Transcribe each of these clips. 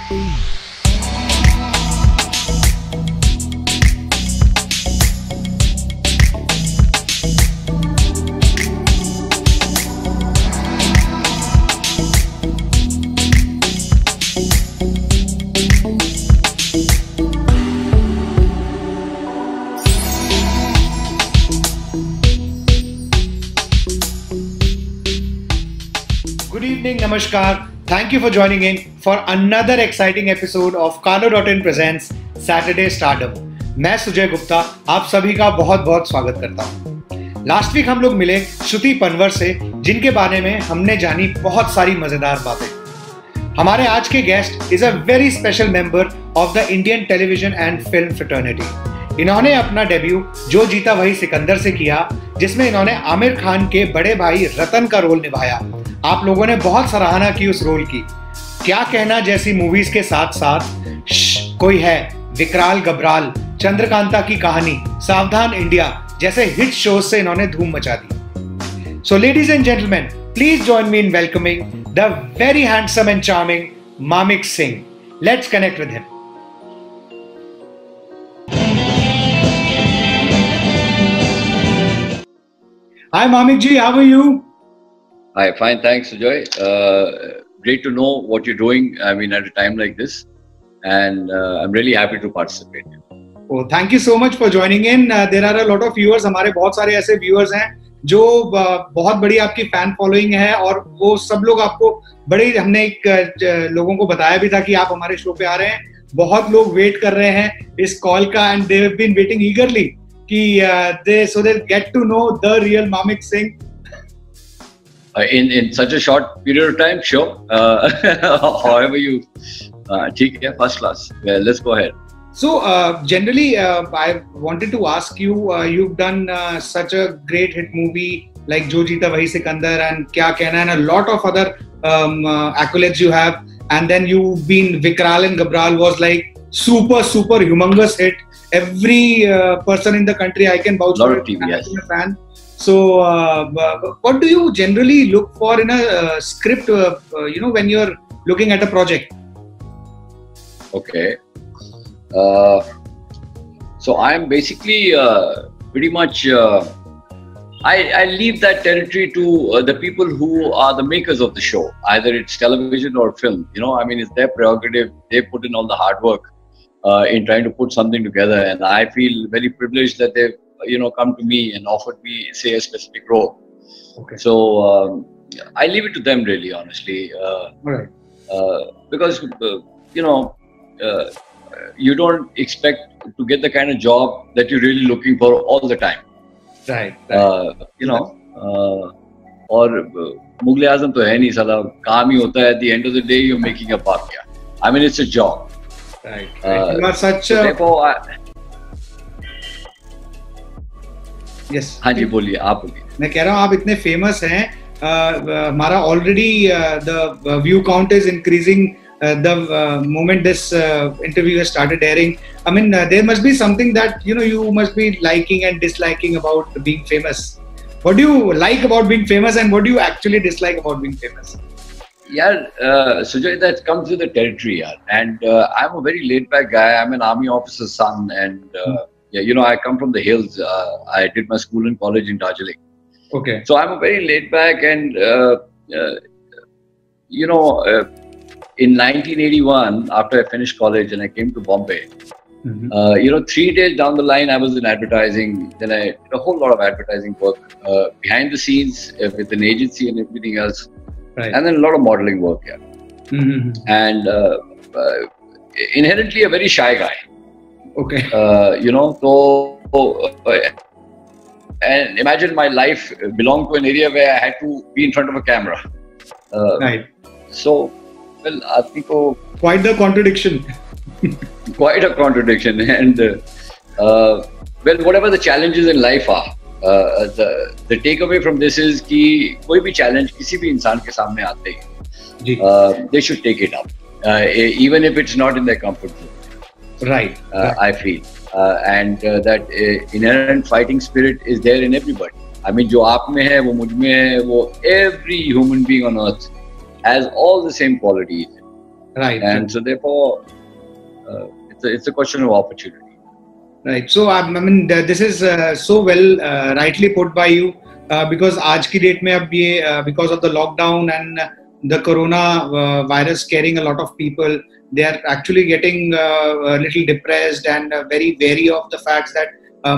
Good evening, Namaskar. Thank you for joining in for another exciting episode of Kano.in presents Saturday Stardom. मैं सुजय गुप्ता आप सभी का बहुत बहुत स्वागत करता हूँ। लास्ट वीक हम लोग मिले श्रुति पनवर से, जिनके बारे में हमने जानी बहुत सारी मजेदार बातें। हमारे आज के guest is a very special member of the Indian television and film fraternity. इन्होंने अपना डेब्यू जो जीता वही सिकंदर से किया, जिसमें इन्होंने आमिर खान के बड़े भाई रतन का रोल निभाया। आप लोगों ने बहुत सराहना की उस रोल की। क्या कहना जैसी मूवीज के साथ साथ कोई है, विकराल गबराल, चंद्रकांता की कहानी, सावधान इंडिया जैसे हिट शोज से इन्होंने धूम मचा दी। So ladies and gentleman, please join me in welcoming the very handsome and charming Mamik Singh. Let's connect with him. Hi Mamik ji, how are you? Hi, fine, thanks, Sujay. Great to know what you're doing. I mean, at a time like this, and I'm really happy to participate. Oh, thank you so much for joining in. There are a lot of viewers. हमारे बहुत सारे ऐसे viewers हैं जो बहुत बड़ी आपकी fan following है, और वो सब लोग आपको बड़े, हमने एक लोगों को बताया भी था कि आप हमारे शो पे आ रहे हैं। बहुत लोग वेट कर रहे हैं इस कॉल का, and they have been waiting eagerly कि they get to know the real Mamik Singh. In such a short period of time, sure. However you, ठीक है, first class. Well, let's go ahead. So generally, I wanted to ask you. You've done such a great hit movie like Jo Jeeta Wahi Sikandar and Kya Kehna, and a lot of other accolades you have. And then you've been Vikral and Gabral was like super humongous hit. Every person in the country, I can vouch for it. TV, yes. I'm a fan. So, what do you generally look for in a script? When you're looking at a project. Okay. So I'm basically pretty much. I leave that territory to the people who are the makers of the show. Either it's television or film. I mean, it's their prerogative. They put in all the hard work in trying to put something together, and I feel very privileged that they've come to me and offered me, say, a specific role. Okay. So I leave it to them, really, honestly. Right. Because you don't expect to get the kind of job that you're really looking for all the time. Right. और मुगले आजम तो है नहीं, साला काम ही होता है. At the end of the day, you're making a buck. I mean, it's a job. Right. You are such a... Yes. हाँ जी, बोलिए, आप बोलिए. मैं कह रहा हूँ आप इतने फेमस हैं, हमारा already the view count is increasing the moment this interview has started airing. I mean, there must be something that you must be liking and disliking about being famous. What do you like about being famous, and what do you actually dislike about being famous? Yeah, Sujay, that comes with the territory, yaar. And I'm a very laid-back guy. I'm an army officer's son, and I come from the hills. I did my school and college in Darjeeling. Okay. So I'm a very laid-back, and in 1981, after I finished college and I came to Bombay, 3 days down the line, I was in advertising. Then I did a whole lot of advertising work behind the scenes with an agency and everything else. Right. And then a lot of modeling work, yeah. And inherently a very shy guy. Okay. And imagine my life belonged to an area where I had to be in front of a camera. Right. So, well, I think quite the contradiction. Quite a contradiction. And well, whatever the challenges in life are, the takeaway from this is कि कोई भी challenge किसी भी इंसान के सामने आते ही, they should take it up, even if it's not in their comfort zone. Right. I feel, and that inherent fighting spirit is there in everybody. I mean, जो आप में है, वो मुझ में है, वो every human being on earth has all the same qualities. Right. And so therefore, it's a question of opportunity. Right. So I mean, this is so well rightly put by you, because आज की date में अब ये because of the lockdown and the corona virus scaring a lot of people, they are actually getting a little depressed and very wary of the facts that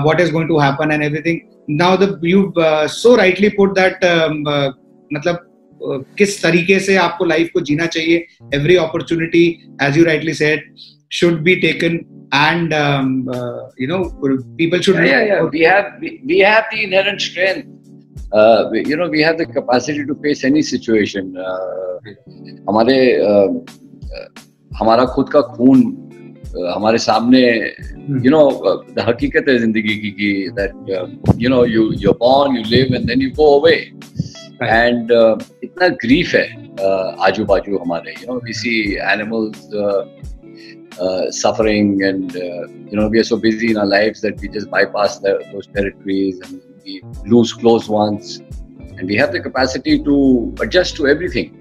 what is going to happen and everything. Now you've so rightly put that मतलब किस तरीके से आपको life को जीना चाहिए. Every opportunity, as you rightly said, should be taken, and people should. We have the inherent strength. We have the capacity to face any situation. हमारा खुद का खून हमारे सामने, हकीकत है जिंदगी की that you're born, you live, and then you go away. Right. And इतना grief है आजू बाजू हमारे. We see animals suffering, and we are so busy in our lives that we just bypass those territories, and we lose close ones, and we have the capacity to adjust to everything.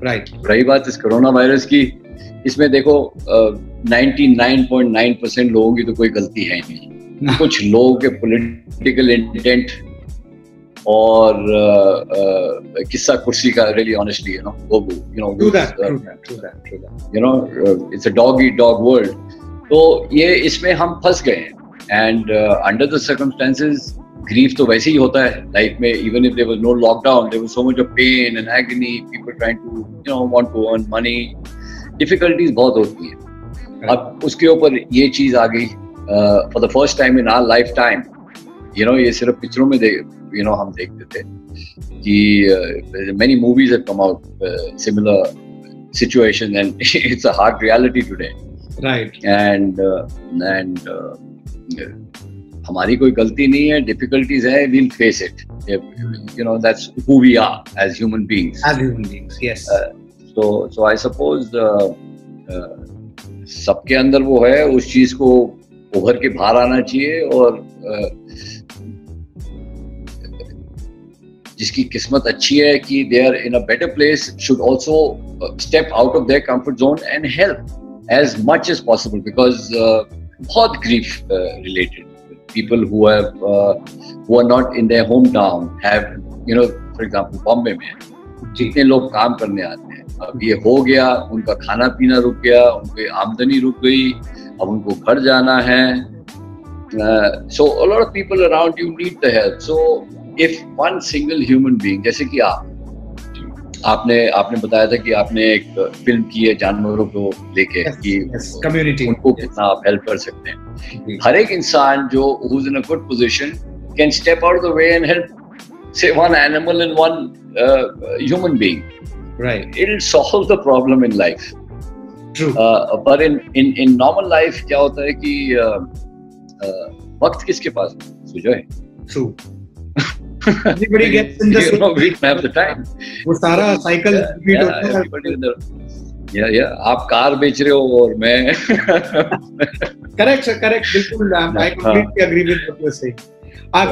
Right. रही बात इस corona virus की, इसमें देखो 99.9% लोगों की तो कोई गलती है नहीं. कुछ लोगों के पॉलिटिकल इंटेंट और किस्सा कुर्सी का, really honestly, true that. It's a dog eat dog world. तो ये इसमें हम फंस गए हैं, and under the circumstances, grief तो वैसे ही होता है लाइफ में. Even if there was no lockdown, there was so much of pain and agony, people trying to want to earn money, difficulties बहुत होती हैं. अब उसके ऊपर ये चीज आ गई for the first time in our lifetime. ये सिर्फ पिक्चरों में हम देखते थे कि many movies have come out similar situation, and it's a hard reality today. Right. And हमारी कोई गलती नहीं है, difficulties है, we'll face it. That's who we are as human beings. As human beings, yes. So I suppose सबके अंदर वो है, उस चीज को उभर के बाहर आना चाहिए, और जिसकी किस्मत अच्छी है कि they are in a better place should also step out of their comfort zone and help as much as possible, because बहुत grief related. People who are not in their hometown have, for example, Bombay में जितने लोग काम करने आते हैं, अब ये हो गया, उनका खाना पीना रुक गया, उनकी आमदनी रुक गई, अब उनको घर जाना है. So a lot of people around you need the help. So if one single human being, जैसे कि आपने बताया था कि आपने एक फिल्म की है जानवरों को लेके, कि community, उनको कितना आप हेल्प कर सकते हैं. हर एक इंसान जो who's in a good position can step out of the way and help, say, one animal and one human being. Right. It'll solve the problem in life. True. But in normal life क्या होता है कि वक्त किसके पास है? Sujay. True. Everybody gets in the we don't have the time. वो सारा cycle repeat होता है. Yeah. आप कार बेच रहे हो और मैं. Correct, sir. Correct. बिल्कुल. I completely agree with what you're saying.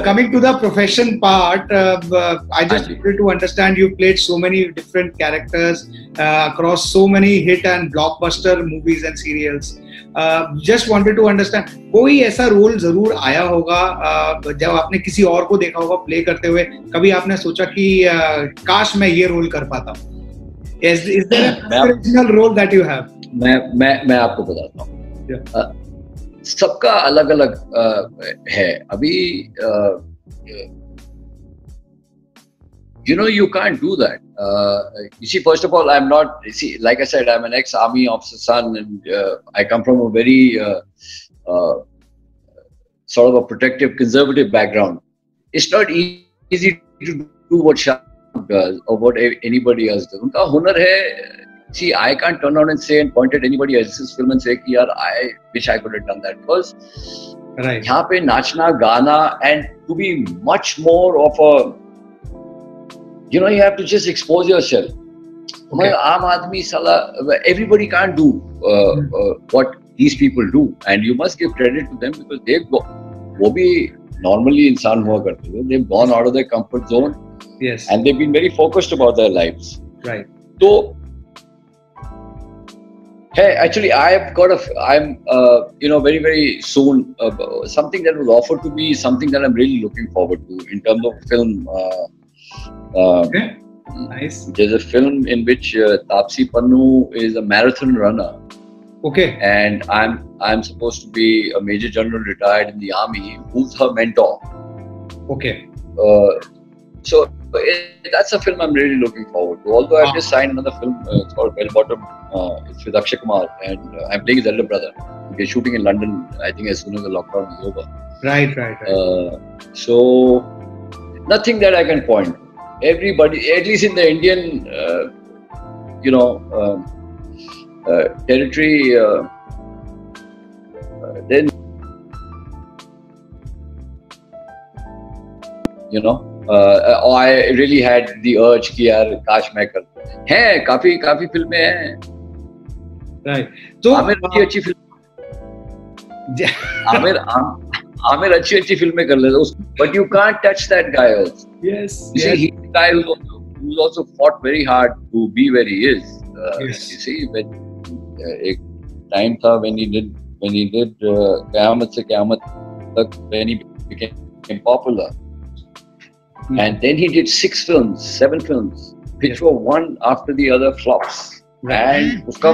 Coming to the profession part, I just wanted to understand, you played so many different characters across so many hit and blockbuster movies and serials. Just wanted to understand, कोई ऐसा role जरूर आया होगा जब आपने किसी और को देखा होगा प्ले करते हुए, कभी आपने सोचा कि काश मैं ये रोल कर पाता हूँ? Is there an original role that you have? मैं आपको बताता हूँ. सबका अलग अलग है. अभी you can't do that. You see, first of all, I'm not, like I said, I'm an ex-army officer's son, and I come from a very sort of a protective, conservative background. It's not easy to do what Shah does or what anybody else does. उनका हुनर है. See, I can't turn around and say and point at anybody else's film and say कि यार, I wish I could have done that, because right. यहाँ पे नाचना, गाना, and to be much more of a, you have to just expose yourself. Okay. आम आदमी साला, everybody can't do what these people do, and you must give credit to them, because वो भी normally इंसान हुआ करते थे. They've gone out of their comfort zone. Yes. And they've been very focused about their lives. Right. तो Hey, actually, I'm, very, very soon, something that was offered to me, something that I'm really looking forward to in terms of film. Okay. Nice. There's a film in which Taapsee Pannu is a marathon runner. Okay. And I'm supposed to be a Major General retired in the army, who's her mentor. Okay. So that's a film I'm really looking forward to. Although I've just signed another film, it's called Bell Bottom. It's with Akshay Kumar, and I'm playing his elder brother. We're shooting in London, I think, as soon as the lockdown is over. Right. So nothing that I can point. Everybody, at least in the Indian, territory, then I really had the urge कि यार काश मैं कर हैं काफी फिल्में हैं. Right. तो आमिर अच्छी फिल्म आमिर अच्छी फिल्में कर लेता उसको, but you can't touch that guy also. Yes. You see, he's the guy who's also fought very hard to be where he is. Yes. You see, when एक time था when he did क़यामत से क़यामत तक, when he became popular. And then he did 7 films, which were one after the other flops. And उसका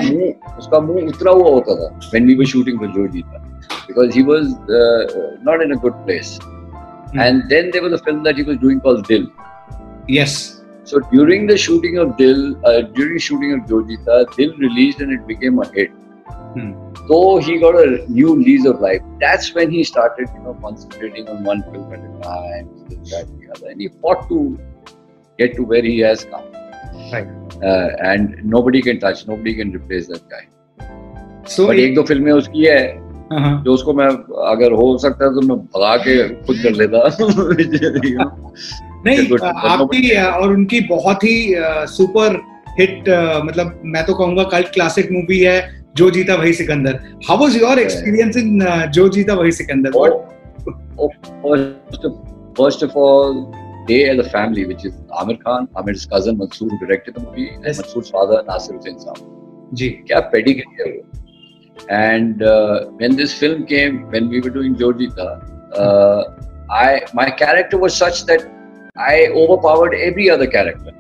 मुंह उतरा हुआ होता था when we were shooting for Jo Jeeta, because he was not in a good place. And then there was a film that he was doing called Dil. Yes. So during the shooting of Dil, during shooting of Jo Jeeta, Dil released and it became a hit. So he got a new lease of life. That's when he started, concentrating on one film at a time, this, that, the other. And he fought to get to where he has come. Right. And nobody can touch, nobody can replace that guy. So but एक दो फिल्में उसकी है जो उसको मैं अगर हो सकता है तो मैं भगा के खुद कर लेता. नहीं, आपकी और उनकी बहुत ही सुपर हिट, मतलब मैं तो कहूँगा कल्ट क्लासिक मूवी है जो जीता वही Sikandar. How was your experience in जो जीता वही Sikandar? First of all, they as a family, which is Amir Khan, Amir's cousin Mansoor, who directed the movie, and Mansoor's father Nasir Hussain Saab. जी. क्या pedigree है वो. And when this film came, when we were doing Jo Jeeta, my character was such that I overpowered every other character.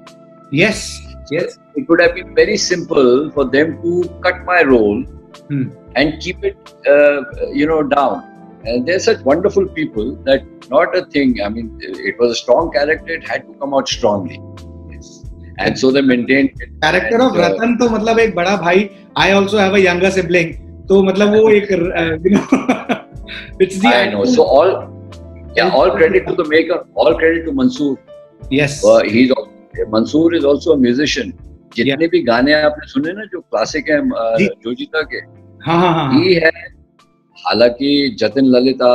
Yes. Yes. It would have been very simple for them to cut my role and keep it, down. And they're such wonderful people that not a thing. I mean, it was a strong character. It had to come out strongly. Yes. And so they maintained it. Character of Ratan तो मतलब एक बड़ा भाई. I also have a younger sibling. तो मतलब वो एक, it's the. I know. So all credit to the maker. All credit to Mansoor. Yes. Mansoor is also a musician. जितने भी गाने आपने सुने ना जो क्लासिक हैं जो जीता के, हाँ. ये है. हालांकि जतिन ललिता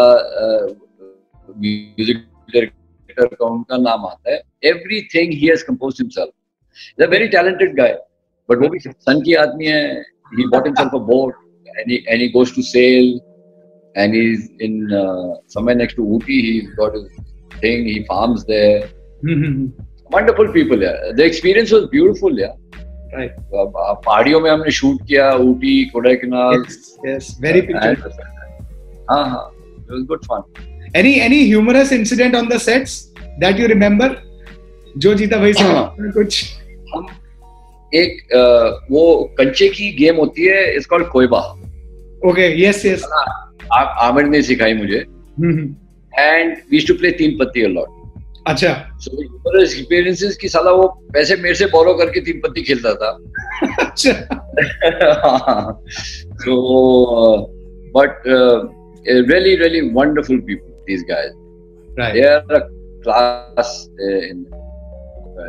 म्यूजिक डायरेक्टर का उनका नाम आता है. Everything he has composed himself. He's a very talented guy. But वो भी सन की आदमी है. He bought himself a boat and he goes to sail and he's in somewhere next to Ooty. He's got his thing. He farms there. Wonderful people, yeah. The experience was beautiful, yeah. Right. पहाड़ियों में हमने shoot किया, Ooty, Kodaikanal. Yes, very picturesque. हाँ. It was good fun. Any humorous incident on the sets that you remember? जो जीता वही सिकंदर कुछ. हम एक वो कंचे की गेम होती है, it's called कोयबा. Okay, yes. Aamir ने सिखाई मुझे. And we used to play तीन पत्ती a lot. अच्छा. So humorous experiences की साला वो पैसे मेरे से borrow करके तीन पत्ती खेलता था. अच्छा. So but really, really wonderful people, these guys. Right. They are a class.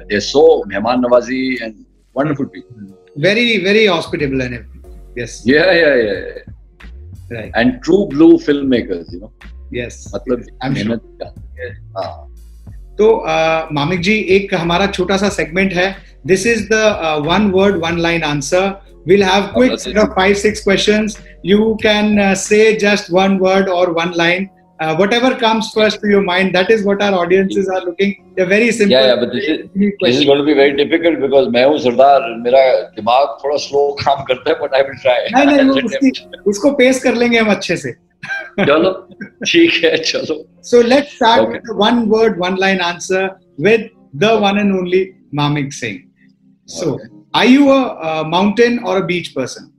They're so mehman nawazi and wonderful people. Very, very hospitable and everything. Yes. Yeah. Right. And true blue filmmakers, Yes. मतलब मेहनत का. तो मामिक जी, एक हमारा छोटा सा segment है. This is the one word one line answer. We'll have quick 5-6 questions. You can say just one word or one line whatever comes first to your mind, that is what our audiences are looking. They're very simple. Yeah, but this is going to be very difficult because मैं हूँ सरदार, मेरा दिमाग थोड़ा slow काम करता है, but I will try. नहीं, उसको पेश कर लेंगे हम अच्छे से. चलो, ठीक है, चलो. So let's start with the one word, one line answer with the one and only Mamik Singh. So, are you a mountain or a beach person?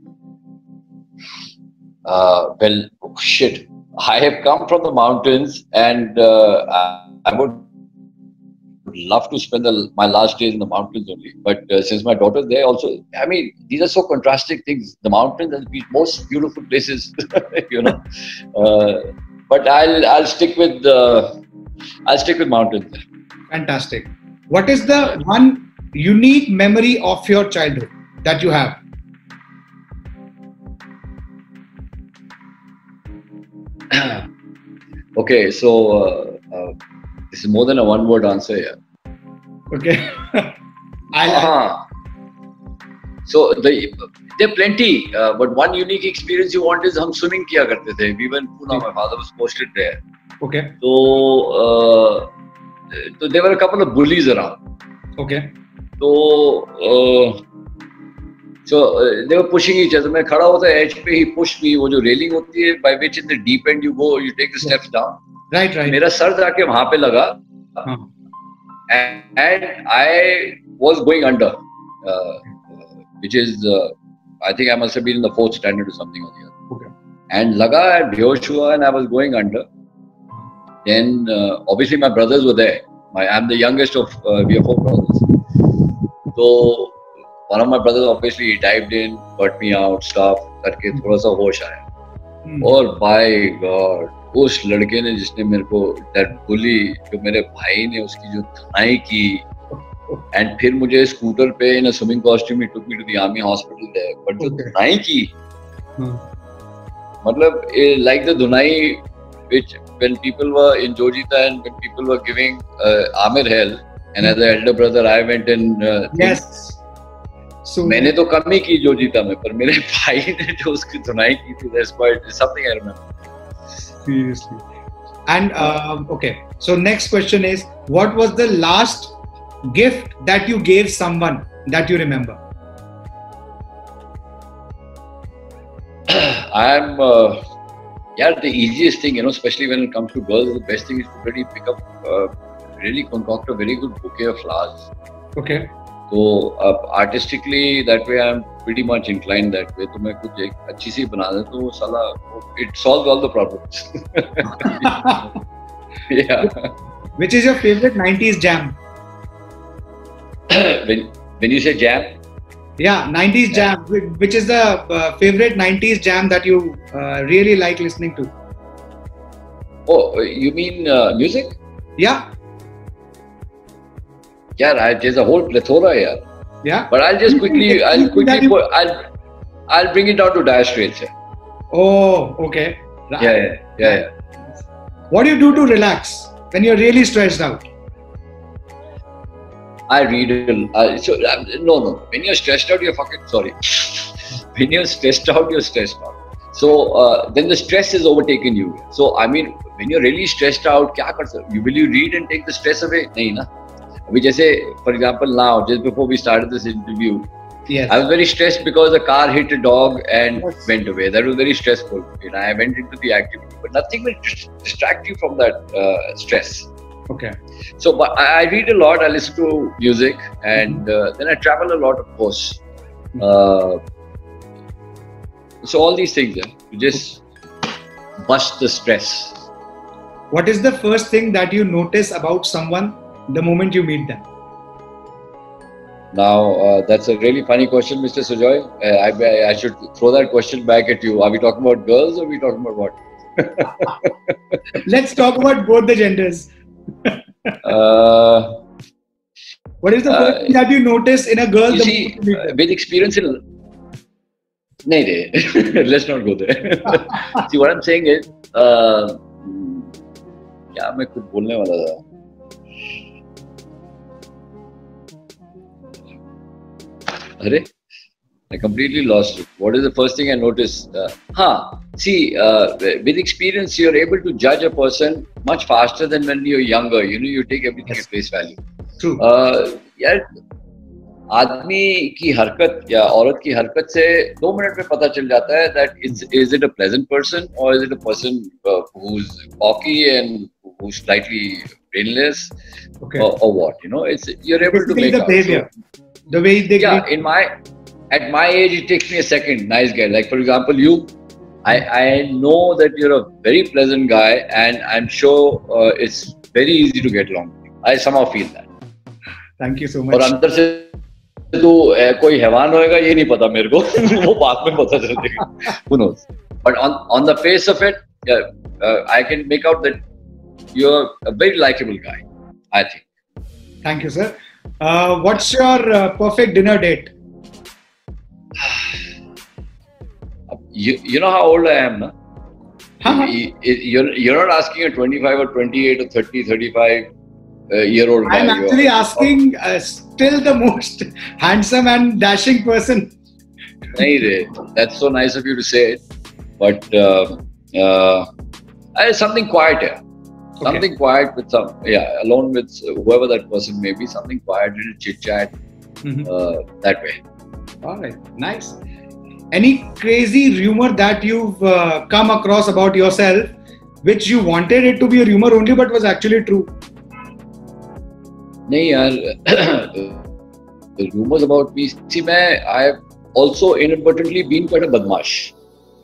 Well, shit. I have come from the mountains, and I would love to spend my last days in the mountains only. But since my daughter's there also, I mean, these are so contrasting things. The mountains and the beach, most beautiful places, you know. But I'll stick with mountains. Fantastic. What is the one unique memory of your childhood that you have? Okay, so this is more than a one-word answer here. Okay. So there are plenty, but one unique experience you want is हम swimming किया करते थे. We were in Pune. My father was posted there. Okay. So there were a couple of bullies around. Okay. So they were pushing each other. मैं खड़ा होता edge पे, he pushed me. वो जो railing होती है, by which in the deep end you go, you take the steps down. Right. मेरा sir जाके वहाँ पे लगा, and I was going under, which is I think I must have been in the 4th standard or something or the other. Okay. And लगा, बेहोश हुआ, and I was going under. Then obviously my brothers were there. I'm the youngest of we are 4 brothers. So one of my brothers obviously dived in, got me out, stuff करके थोड़ा सा होश आया. और by God, उस लड़के ने जिसने मेरे को that bully, जो मेरे भाई ने उसकी जो धुनाई की, and फिर मुझे स्कूटर पे in a swimming costume he took me to the army hospital there. But जो धुनाई की, मतलब like the धुनाई which when people were in Jojita and when people were giving Amir hell, and as the elder brother I went in. Yes. So मैंने तो कम ही की जोजीता में, पर मेरे भाई ने जो उसकी धुनाई की थी, that's quite something I remember. Seriously. And okay, so next question is, what was the last gift that you gave someone that you remember? The easiest thing, especially when it comes to girls, the best thing is to really pick up, really concoct a very good bouquet of flowers. Okay. So artistically, that way I'm pretty much inclined that way. तो मैं कुछ एक अच्छी सी बना दे तो वो साला it solves all the problems. Yeah. Which is your favorite 90s jam? When you say jam? Yeah, 90s jam. Which is the favorite 90s jam that you really like listening to? Oh, you mean music? Yeah. Yeah, there's a whole plethora here. Yeah. But I'll just quickly, I'll bring it down to Dire Straits. Oh, okay. Yeah. What do you do to relax when you're really stressed out? I read no. When you're stressed out, you're fucking sorry. When you're stressed out, you're stressed out. So then the stress has overtaken you. So I mean, when you're really stressed out, क्या कर सकते? Will you read and take the stress away? नहीं ना. अभी जैसे, for example, now just before we started this interview, yes, I was very stressed because a car hit a dog and went away. That was very stressful. I went into the activity, but nothing will distract you from that stress. Okay. So I read a lot. I listen to music, and then I travel a lot, of course. So all these things, to just bust the stress. What is the first thing that you notice about someone the moment you meet them? Now, that's a really funny question, Mr. Sujoy. I should throw that question back at you. Are we talking about girls or are we talking about what? Let's talk about both the genders. What is the first thing that you notice in a girl? You see, with experience in... Let's not go there. See, what I'm saying is... क्या मैं कुछ बोलने वाला था? I completely lost it. What is the first thing I noticed? See, with experience, you're able to judge a person much faster than when you're younger. You know, you take everything at face value. True. यार आदमी की हरकत या औरत की हरकत से 2 minute में पता चल जाता है that is it a pleasant person or is it a person who's cocky and who's slightly brainless, Okay. or what, you know. It's you're able to Basically make the out. behavior, the way they Yeah, at my age, it takes me a second. Nice guy. Like for example, you, I know that you're a very pleasant guy, and I'm sure it's very easy to get along with you. I somehow feel that. Thank you so और much. अंदर से तो कोई हैवान होएगा ये नहीं पता मेरे को. वो बाद में पता चलेगा. Who knows? But on the face of it, I can make out that you're a very likable guy, I think. Thank you, sir. What's your perfect dinner date? You know how old I am, na? Huh? You're not asking a 25 or 28 or 30, 35 year old guy. I'm actually asking still the most handsome and dashing person. Nahi re. That's so nice of you to say it. But something quiet here. Something quiet with alone with whoever that person may be. Something quiet, little chit chat, that way. All right, nice. Any crazy rumor that you've come across about yourself, which you wanted it to be a rumor only, but was actually true? नहीं यार, the rumors about me. See, I have also inadvertently been quite a badmash,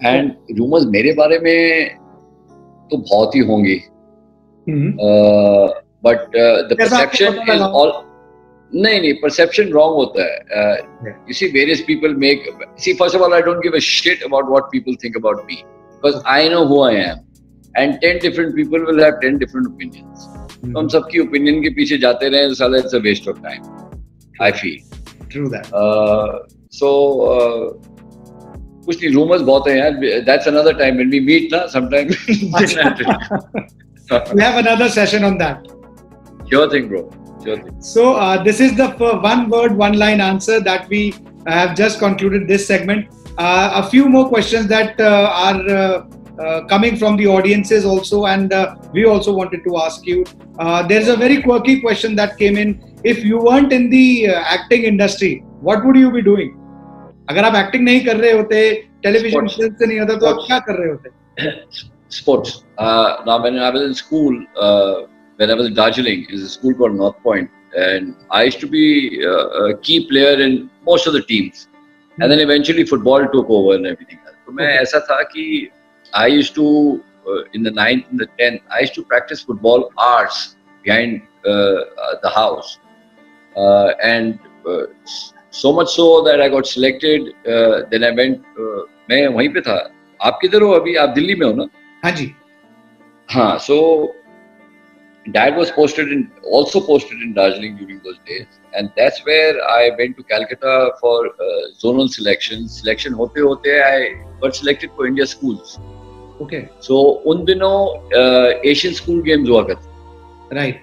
and rumors मेरे बारे में तो बहुत ही होंगी. But the perception is all. नहीं, perception wrong होता है. You see, various people make. See, first of all, I don't give a shit about what people think about me, because I know who I am, and 10 different people will have 10 different opinions. तो हम सबकी opinion के पीछे जाते रहे तो साला it's a waste of time. I feel. True that. So कुछ नहीं, rumors बहुत हैं यार. That's another time when we meet ना sometime. We have another session on that. Sure thing, bro. Sure thing. So this is the one word, one line answer that we have just concluded this segment. A few more questions that are coming from the audiences also, and we also wanted to ask you. There's a very quirky question that came in. If you weren't in the acting industry, what would you be doing? अगर आप acting नहीं कर रहे होते, television से नहीं होता, तो आप क्या कर रहे होते? Sports. Now, when I was in school, when I was in Darjeeling, is a school called North Point, and I used to be a key player in most of the teams. And then eventually football took over and everything. So मैं ऐसा था कि I used to in the 9th and the 10th, I used to practice football hours behind the house, and so much so that I got selected. Then I went. मैं वहीं पे था. आप किधर हो अभी? आप दिल्ली में हो ना? हाँ जी. हाँ. So Dad was also posted in Darjeeling during those days, and that's where I went to Calcutta for zonal selection. Selection hote I got selected for India schools. Okay. So उन दिनों Asian school games हुआ करते. Right.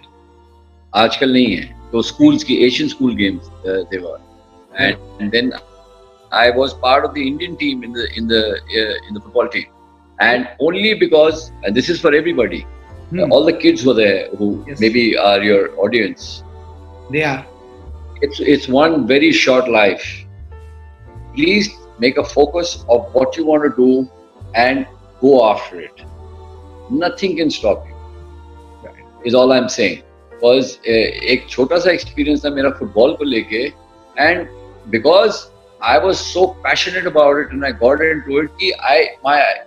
आजकल नहीं है. तो schools की Asian school games they were, and then I was part of the Indian team in the football team, and only because, and this is for everybody. All the kids were there who maybe are your audience. They are. It's one very short life. Please make a focus of what you want to do and go after it. Nothing can stop you. Right. Is all I'm saying. Because एक छोटा सा experience था मेरा football को लेके, and because I was so passionate about it and I got into it, कि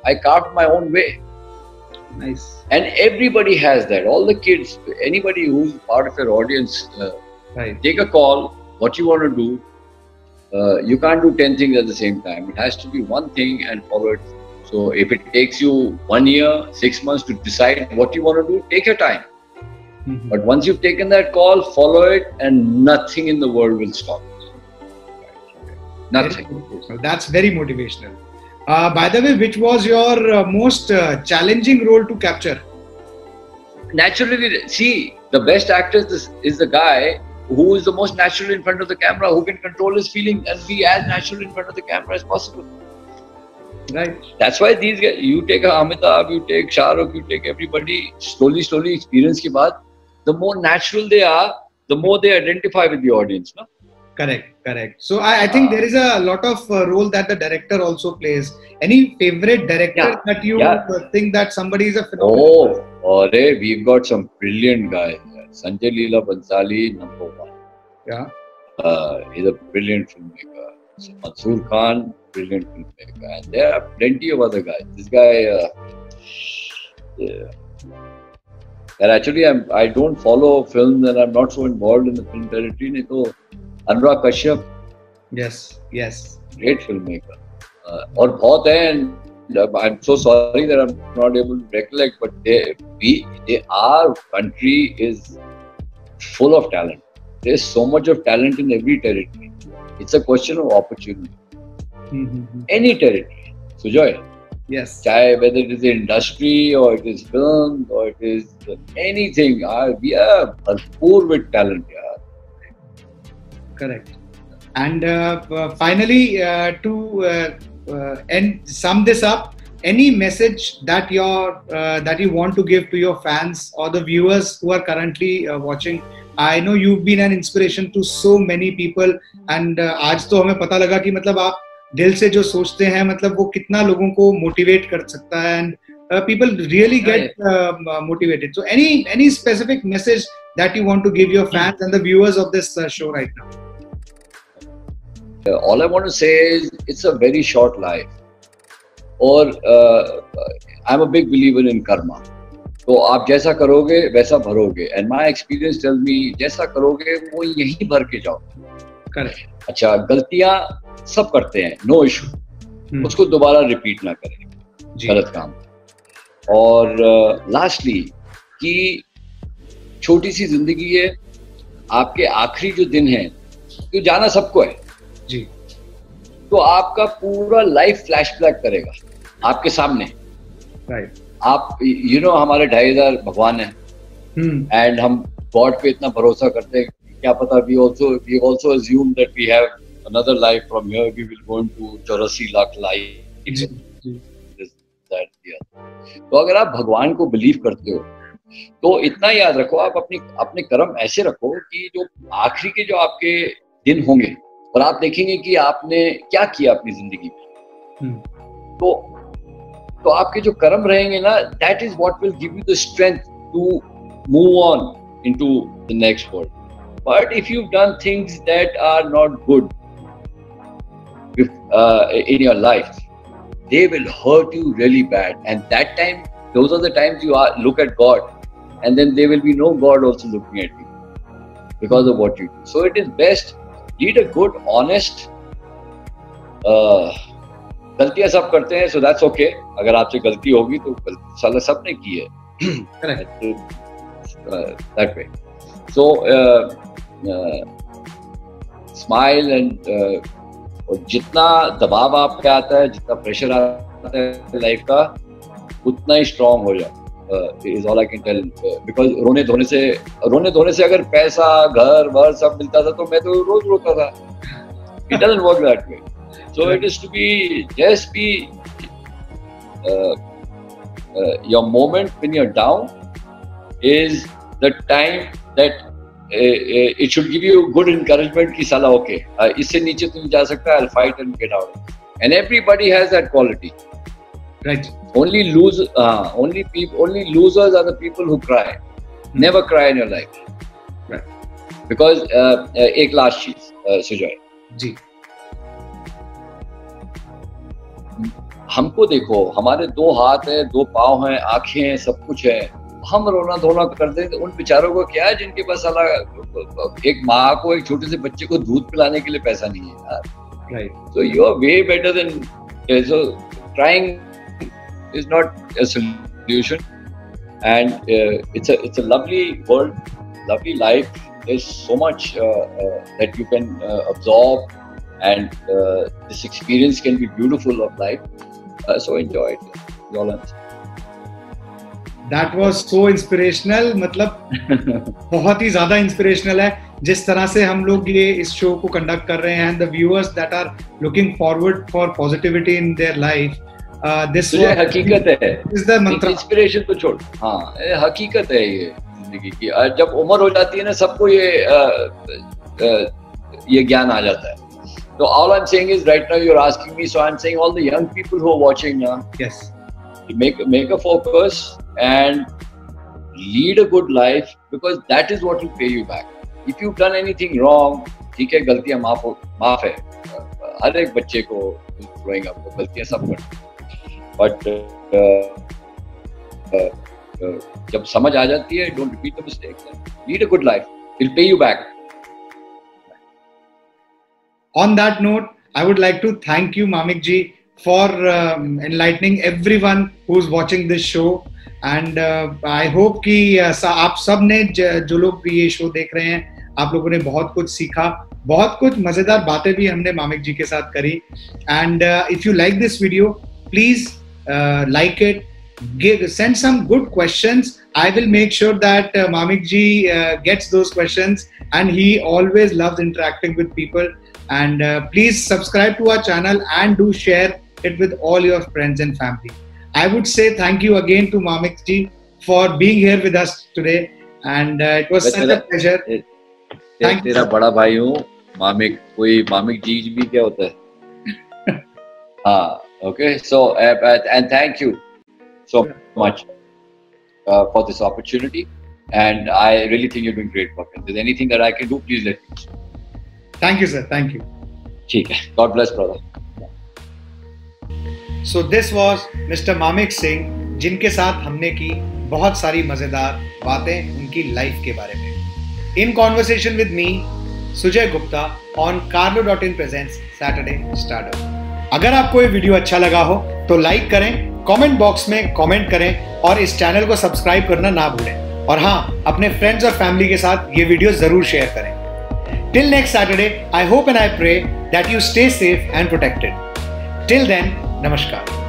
I carved my own way. Nice. And everybody has that. All the kids, anybody who's part of your audience, right. Take a call. What you want to do. You can't do 10 things at the same time. It has to be one thing and follow it. So if it takes you 1 year, 6 months to decide what you want to do, take your time. But once you've taken that call, follow it, and nothing in the world will stop you. Nothing. That's very motivational. By the way, which was your most challenging role to capture? Naturally, see, the best actor is the guy who is the most natural in front of the camera, who can control his feeling and be as natural in front of the camera as possible. Right. That's why these guys, you take Amitabh, you take Shah Rukh, you take everybody, slowly experience के बाद, the more natural they are, the more they identify with the audience. No? Correct. So I think there is a lot of role that the director also plays. Any favorite director that you think that somebody is a phenomenal? We've got some brilliant guys. Sanjay Leela Bhansali, number one. Yeah. He's a brilliant filmmaker. Mansoor Khan, brilliant filmmaker. And there are plenty of other guys. This guy, and actually I don't follow films and I'm not so involved in the film territory. So Anurag Kashyap. Yes. Great filmmaker. और बहुत हैं. I'm so sorry that I'm not able to recollect, but our country is full of talent. There's so much of talent in every territory. It's a question of opportunity. Any territory. Sujoy. Yes. Whether it is the industry or it is film or it is anything, we are full with talent. Correct. And finally, to sum this up, any message that you want to give to your fans or the viewers who are currently watching? I know you've been an inspiration to so many people, and आज तो हमें पता लगा कि मतलब आप दिल से जो सोचते हैं मतलब वो कितना लोगों को motivate कर सकता है, and people really get motivated. So any specific message that you want to give your fans and the viewers of this show right now? All I want to say is it's a very short life. Or I'm a big believer in karma. तो आप जैसा करोगे वैसा भरोगे. And my experience tells me जैसा करोगे वो यहीं भर के जाओ. Correct. अच्छा, गलतियां सब करते हैं, no issue. उसको दोबारा रिपीट ना करें, गलत काम. और लास्टली कि छोटी सी जिंदगी है, आपके आखिरी जो दिन है, तो जाना सबको है जी. तो आपका पूरा लाइफ फ्लैशबैक करेगा आपके सामने. राइट. आप हमारे 2500 भगवान हैं, एंड हम गॉड पे इतना भरोसा करते हैं, क्या पता we also assume that we have another life from here, we will go into 84 lakh life. तो अगर आप भगवान को बिलीव करते हो तो इतना याद रखो, आप अपने कर्म ऐसे रखो कि जो आखिरी के जो आपके दिन होंगे और आप देखेंगे कि आपने क्या किया अपनी जिंदगी में, तो आपके जो कर्म रहेंगे ना, that is what will give you the strength to move on into the next world. But if you've done things that are not good in your life, they will hurt you really bad, and that time, those are the times you look at God, and then there will be no God also looking at you because of what you do. So it is best, lead a good, honest. गलतियां सब करते हैं, so that's okay. अगर आपसे गलती होगी तो साला सबने की है. Correct. That way. So smile and और जितना दबाव आप पे आता है, जितना प्रेशर आता है लाइफ का, उतना ही स्ट्रांग हो जाओ. Is all I can tell. Because रोने धोने से अगर पैसा, घर वर सब मिलता था तो मैं तो रोज रोता था. It doesn't work that way. So it is to be your moment when you're down is the time that it should give you good encouragement कि साला okay, इससे नीचे तुम जा सकता है, I'll fight and get out. And everybody has that quality. Right. Only losers are the people who cry. Never cry in your life. Right. Because एक last चीज सुजॉय जी, हमको देखो, हमारे 2 हाथ है, 2 पाँव हैं, आंखें हैं, सब कुछ है. हम रोना धोना करते हैं, उन बेचारों को क्या है जिनके पास साला एक माँ को, एक छोटे से बच्चे को दूध पिलाने के लिए पैसा नहीं है यार. Right. So you are way better than so trying is not a solution, and it's a lovely world, lovely life. There's so much that you can absorb, and this experience can be beautiful of life. So enjoy it. That was so inspirational. मतलब बहुत ही ज़्यादा inspirational है जिस तरह से हम लोग ये इस शो को कंडक्ट कर रहे हैं, and the viewers that are looking forward for positivity in their life. this हकीकत है, is the mantra. इंस्पिरेशन तो छोड़, हाँ हकीकत है ये जिंदगी की। जब उम्र हो जाती है ना सबको ये ज्ञान आ जाता है। So all I'm saying is right now you're asking me, so I'm saying all the young people who are watching now, yes, make a focus and lead a good life, because that is what will pay you back. If you've done anything wrong, ठीक है, गलतियां माफ है, हर एक बच्चे को growing up गलतियां सब करते, but जब समझ आ जाती है, don't repeat the mistakes, lead a good life, it'll pay you back. On that note, I would like to thank you, Mamik ji, for enlightening everyone who's watching this show. And I hope कि आप सब ने जो लोग ये show देख रहे हैं, आप लोगों ने बहुत कुछ सीखा, बहुत कुछ मजेदार बातें भी हमने मामिक जी के साथ करी. And if you like this video, please like it, send some good questions. I will make sure that Mamik ji gets those questions, and he always loves interacting with people. And please subscribe to our channel and do share it with all your friends and family. I would say thank you again to Mamik ji for being here with us today, and it was such a pleasure. तेरा बड़ा भाई हूँ, मामिक, कोई मामिक जी भी क्या होता है? हाँ, okay. So and thank you so much for this opportunity, and I really think you're doing great work. If there's anything that I can do, please let me know. Thank you, sir. Thank you. ठीक है. God bless, brother. So this was Mr. Mamik Singh, जिनके साथ हमने की बहुत सारी मजेदार बातें उनकी लाइफ के बारे में. In conversation with me, Sujay Gupta on Carlo.in presents Saturday Stardom. अगर आपको ये वीडियो अच्छा लगा हो तो लाइक करें, कमेंट बॉक्स में कमेंट करें और इस चैनल को सब्सक्राइब करना ना भूलें. और हाँ, अपने फ्रेंड्स और फैमिली के साथ ये वीडियो जरूर शेयर करें. Till next Saturday, I hope and I pray that you stay safe and protected. Till then, namaskar.